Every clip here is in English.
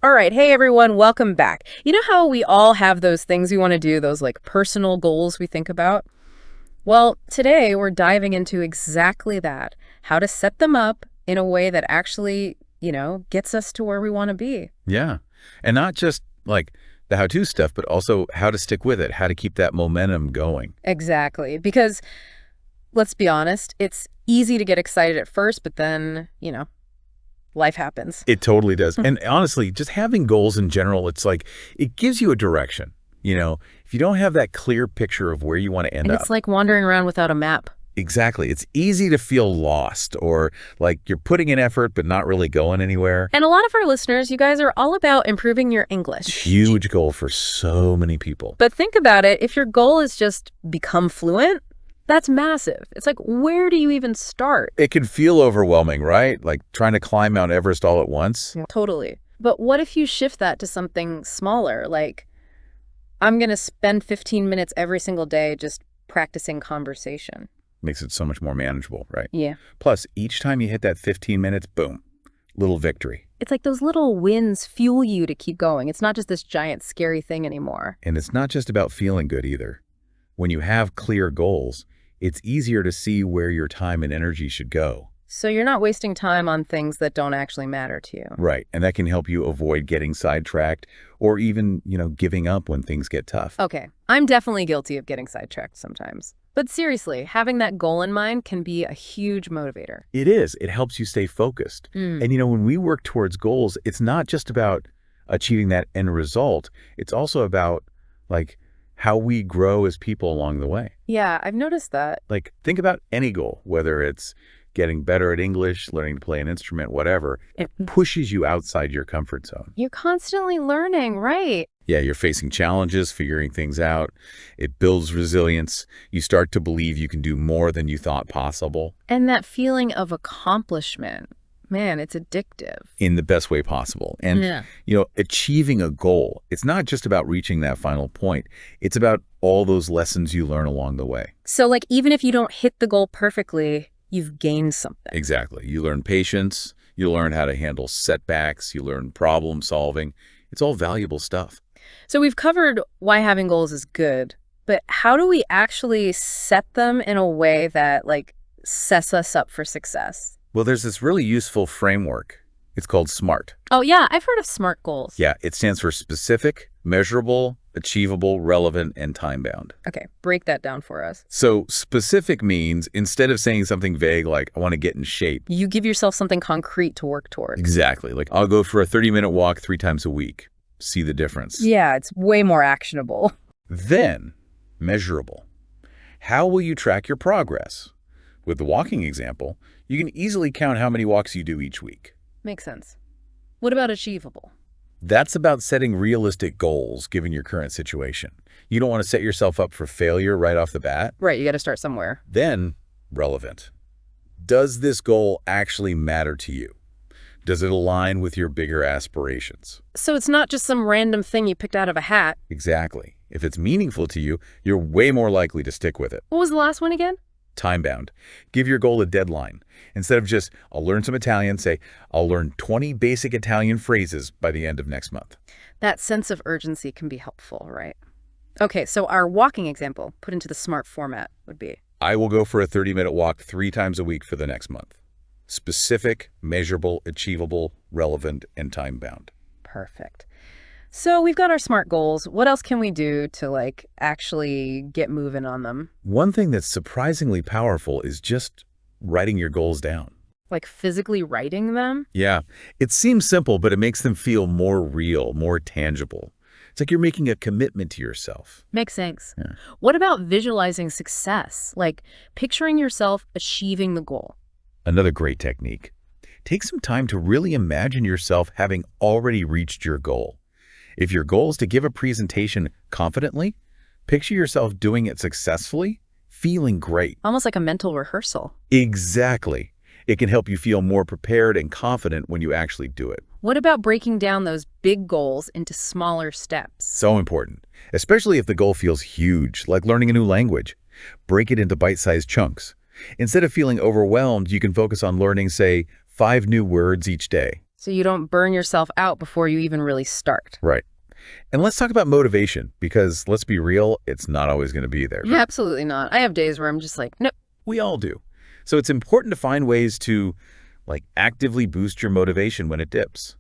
All right. Hey, everyone. Welcome back. You know how we all have those things we want to do, those like personal goals we think about? Well, today we're diving into exactly that, how to set them up in a way that actually, gets us to where we want to be. Yeah. And not just like the how-to stuff, but also how to stick with it, how to keep that momentum going. Exactly. Because let's be honest, it's easy to get excited at first, but then, life happens. It totally does. And honestly, just having goals in general, it's like it gives you a direction. If you don't have that clear picture of where you want to end And up. it's like wandering around without a map. Exactly. It's easy to feel lost or like you're putting in effort but not really going anywhere. And a lot of our listeners, you guys are all about improving your English. Huge goal for so many people. But think about it. If your goal is just become fluent, that's massive. It's like, where do you even start? It can feel overwhelming, right? Like trying to climb Mount Everest all at once. Yeah. Totally. But what if you shift that to something smaller? Like, I'm going to spend 15 minutes every single day just practicing conversation. Makes it so much more manageable, right? Yeah. Plus, each time you hit that 15 minutes, boom, little victory. It's like those little wins fuel you to keep going. It's not just this giant scary thing anymore. And it's not just about feeling good either. When you have clear goals, it's easier to see where your time and energy should go. So you're not wasting time on things that don't actually matter to you. Right. And that can help you avoid getting sidetracked or even, giving up when things get tough. Okay, I'm definitely guilty of getting sidetracked sometimes. But seriously, having that goal in mind can be a huge motivator. It is. It helps you stay focused. And, when we work towards goals, it's not just about achieving that end result. It's also about, like, how we grow as people along the way. Yeah, I've noticed that. Like, think about any goal, whether it's getting better at English, learning to play an instrument, whatever. It pushes you outside your comfort zone. You're constantly learning, right? Yeah, you're facing challenges, figuring things out. It builds resilience. You start to believe you can do more than you thought possible. And that feeling of accomplishment, man, it's addictive. In the best way possible. And, achieving a goal, it's not just about reaching that final point. It's about all those lessons you learn along the way. So, like, even if you don't hit the goal perfectly, you've gained something. Exactly. You learn patience. You learn how to handle setbacks. You learn problem solving. It's all valuable stuff. So we've covered why having goals is good, but how do we actually set them in a way that, like, sets us up for success? Well, there's this really useful framework. It's called SMART. Oh, yeah, I've heard of SMART goals. Yeah, it stands for specific, measurable, achievable, relevant, and time-bound. Okay, break that down for us. So specific means instead of saying something vague like, I want to get in shape. You give yourself something concrete to work towards. Exactly. Like, I'll go for a 30-minute walk 3 times a week. See the difference. Yeah, it's way more actionable. Then, measurable. How will you track your progress? With the walking example, you can easily count how many walks you do each week. Makes sense. What about achievable? That's about setting realistic goals given your current situation. You don't want to set yourself up for failure right off the bat. Right, you got to start somewhere. Then, relevant. Does this goal actually matter to you? Does it align with your bigger aspirations? So it's not just some random thing you picked out of a hat. Exactly. If it's meaningful to you, you're way more likely to stick with it. What was the last one again? Time-bound. Give your goal a deadline. Instead of just, I'll learn some Italian, say, I'll learn 20 basic Italian phrases by the end of next month. That sense of urgency can be helpful, right? Okay, so our walking example, put into the SMART format, would be? I will go for a 30-minute walk 3 times a week for the next month. Specific, measurable, achievable, relevant, and time-bound. Perfect. So we've got our SMART goals. What else can we do to, like, actually get moving on them? One thing that's surprisingly powerful is just writing your goals down. Like physically writing them? Yeah. It seems simple, but it makes them feel more real, more tangible. It's like you're making a commitment to yourself. Makes sense. Yeah. What about visualizing success? Like picturing yourself achieving the goal? Another great technique. Take some time to really imagine yourself having already reached your goal. If your goal is to give a presentation confidently, picture yourself doing it successfully, feeling great. Almost like a mental rehearsal. Exactly. It can help you feel more prepared and confident when you actually do it. What about breaking down those big goals into smaller steps? So important, especially if the goal feels huge, like learning a new language. Break it into bite-sized chunks. Instead of feeling overwhelmed, you can focus on learning, say, 5 new words each day. So you don't burn yourself out before you even really start. Right. And let's talk about motivation, because let's be real, it's not always going to be there. Yeah, absolutely not. I have days where I'm just like, nope. We all do. So it's important to find ways to, actively boost your motivation when it dips.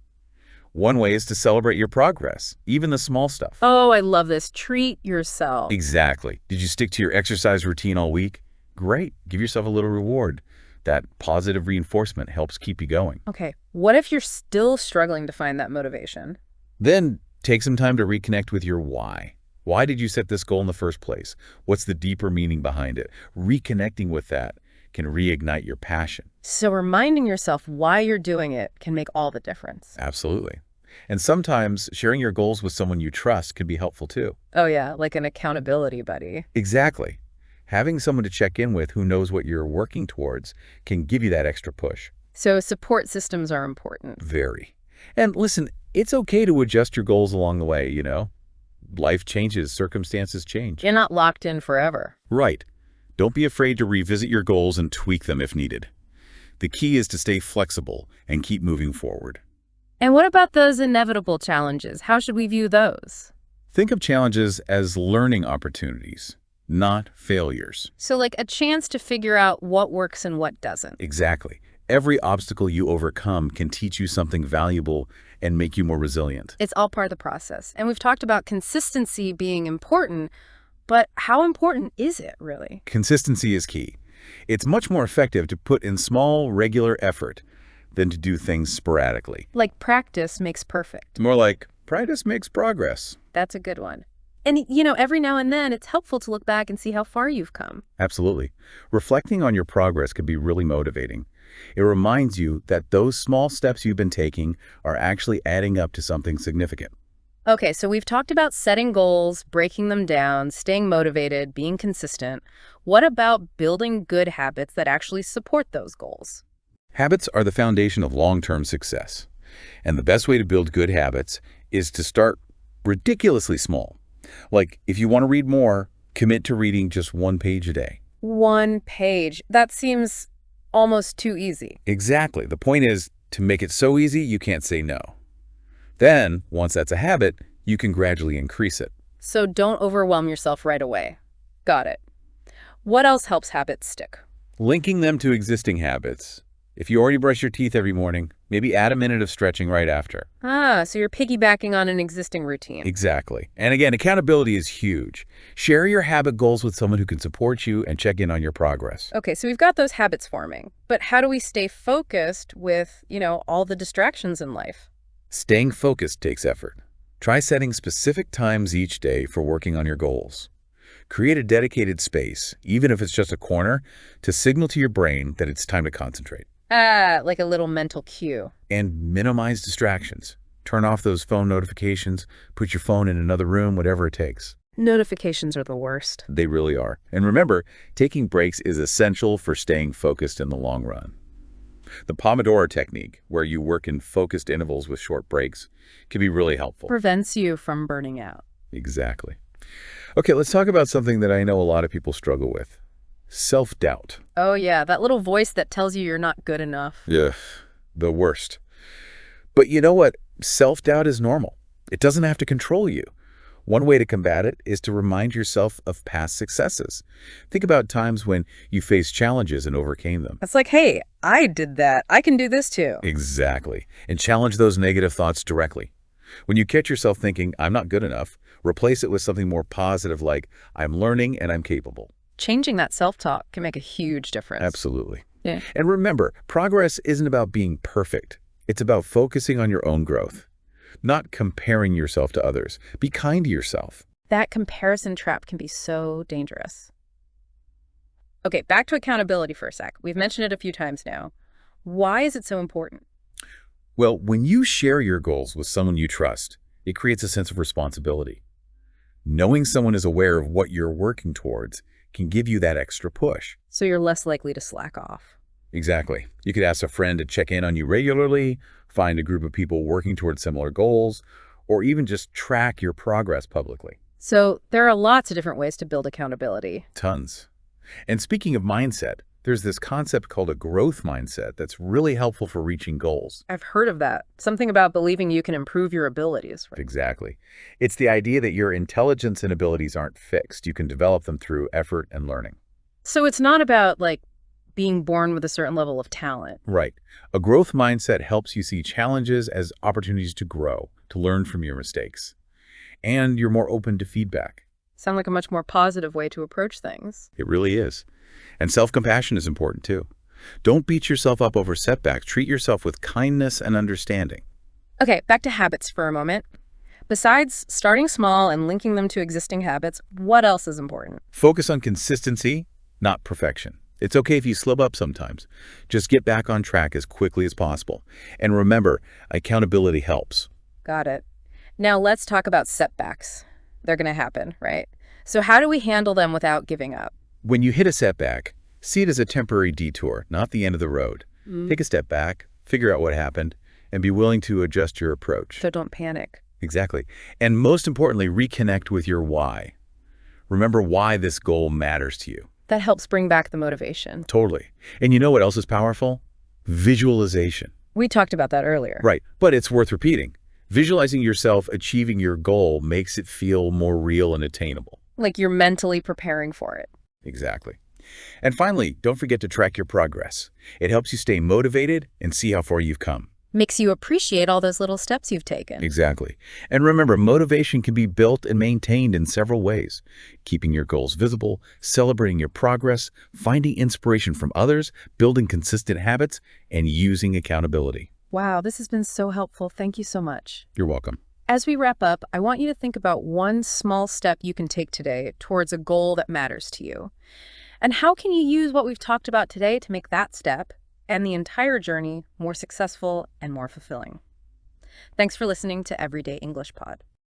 One way is to celebrate your progress, even the small stuff. Oh, I love this. Treat yourself. Exactly. Did you stick to your exercise routine all week? Great. Give yourself a little reward. That positive reinforcement helps keep you going. Okay, what if you're still struggling to find that motivation? Then take some time to reconnect with your why. Why did you set this goal in the first place? What's the deeper meaning behind it? Reconnecting with that can reignite your passion. So reminding yourself why you're doing it can make all the difference. Absolutely. And sometimes sharing your goals with someone you trust can be helpful too. Oh yeah, like an accountability buddy. Exactly. Having someone to check in with who knows what you're working towards can give you that extra push. So support systems are important. Very. And listen, it's okay to adjust your goals along the way, Life changes, circumstances change. You're not locked in forever. Right. Don't be afraid to revisit your goals and tweak them if needed. The key is to stay flexible and keep moving forward. And what about those inevitable challenges? How should we view those? Think of challenges as learning opportunities, not failures. So like a chance to figure out what works and what doesn't. Exactly. Every obstacle you overcome can teach you something valuable and make you more resilient. It's all part of the process. And we've talked about consistency being important, but how important is it really? Consistency is key. It's much more effective to put in small, regular effort than to do things sporadically. Like practice makes perfect. More like practice makes progress. That's a good one. And, every now and then it's helpful to look back and see how far you've come. Absolutely. Reflecting on your progress can be really motivating. It reminds you that those small steps you've been taking are actually adding up to something significant. Okay, so we've talked about setting goals, breaking them down, staying motivated, being consistent. What about building good habits that actually support those goals? Habits are the foundation of long-term success. And the best way to build good habits is to start ridiculously small. Like, if you want to read more, commit to reading just 1 page a day. 1 page. That seems almost too easy. Exactly. The point is to make it so easy you can't say no. Then, once that's a habit, you can gradually increase it. So don't overwhelm yourself right away. Got it. What else helps habits stick? Linking them to existing habits. If you already brush your teeth every morning, maybe add a minute of stretching right after. So you're piggybacking on an existing routine. Exactly. And again, accountability is huge. Share your habit goals with someone who can support you and check in on your progress. Okay, so we've got those habits forming. But how do we stay focused with, all the distractions in life? Staying focused takes effort. Try setting specific times each day for working on your goals. Create a dedicated space, even if it's just a corner, to signal to your brain that it's time to concentrate. Like a little mental cue. And minimize distractions. Turn off those phone notifications, put your phone in another room, whatever it takes. Notifications are the worst. They really are. And remember, taking breaks is essential for staying focused in the long run. The Pomodoro technique, where you work in focused intervals with short breaks, can be really helpful. Prevents you from burning out. Exactly. Okay, let's talk about something that I know a lot of people struggle with. Self-doubt. Oh yeah, that little voice that tells you you're not good enough. Yeah, the worst. But you know what? Self-doubt is normal. It doesn't have to control you. One way to combat it is to remind yourself of past successes. Think about times when you faced challenges and overcame them. It's like, hey, I did that. I can do this too. Exactly. And challenge those negative thoughts directly. When you catch yourself thinking, I'm not good enough, replace it with something more positive like, I'm learning and I'm capable. Changing that self-talk can make a huge difference. Absolutely. Yeah. And remember, progress isn't about being perfect. It's about focusing on your own growth, not comparing yourself to others. Be kind to yourself. That comparison trap can be so dangerous. Okay, back to accountability for a sec. We've mentioned it a few times now. Why is it so important? Well, when you share your goals with someone you trust, it creates a sense of responsibility. Knowing someone is aware of what you're working towards can give you that extra push. So you're less likely to slack off. Exactly. You could ask a friend to check in on you regularly, find a group of people working towards similar goals, or even just track your progress publicly. So there are lots of different ways to build accountability. Tons. And speaking of mindset, There's this concept called a growth mindset that's really helpful for reaching goals. I've heard of that. Something about believing you can improve your abilities, right? Exactly. It's the idea that your intelligence and abilities aren't fixed. You can develop them through effort and learning. So it's not about, like, being born with a certain level of talent. Right. A growth mindset helps you see challenges as opportunities to grow, to learn from your mistakes. And you're more open to feedback. Sound like a much more positive way to approach things. It really is. And self-compassion is important too. Don't beat yourself up over setbacks. Treat yourself with kindness and understanding. Okay, back to habits for a moment. Besides starting small and linking them to existing habits, what else is important? Focus on consistency, not perfection. It's okay if you slip up sometimes. Just get back on track as quickly as possible. And remember, accountability helps. Got it. Now let's talk about setbacks. They're going to happen, right? So how do we handle them without giving up? When you hit a setback, see it as a temporary detour, not the end of the road. Take a step back, figure out what happened, and be willing to adjust your approach. So don't panic. Exactly. And most importantly, reconnect with your why. Remember why this goal matters to you. That helps bring back the motivation. Totally. And you know what else is powerful? Visualization. We talked about that earlier. Right. But it's worth repeating. Visualizing yourself achieving your goal makes it feel more real and attainable. Like you're mentally preparing for it. Exactly. And finally, don't forget to track your progress. It helps you stay motivated and see how far you've come. Makes you appreciate all those little steps you've taken. Exactly. And remember, motivation can be built and maintained in several ways. Keeping your goals visible, celebrating your progress, finding inspiration from others, building consistent habits, and using accountability. Wow, this has been so helpful. Thank you so much. You're welcome. As we wrap up, I want you to think about one small step you can take today towards a goal that matters to you. And how can you use what we've talked about today to make that step and the entire journey more successful and more fulfilling? Thanks for listening to Everyday English Pod.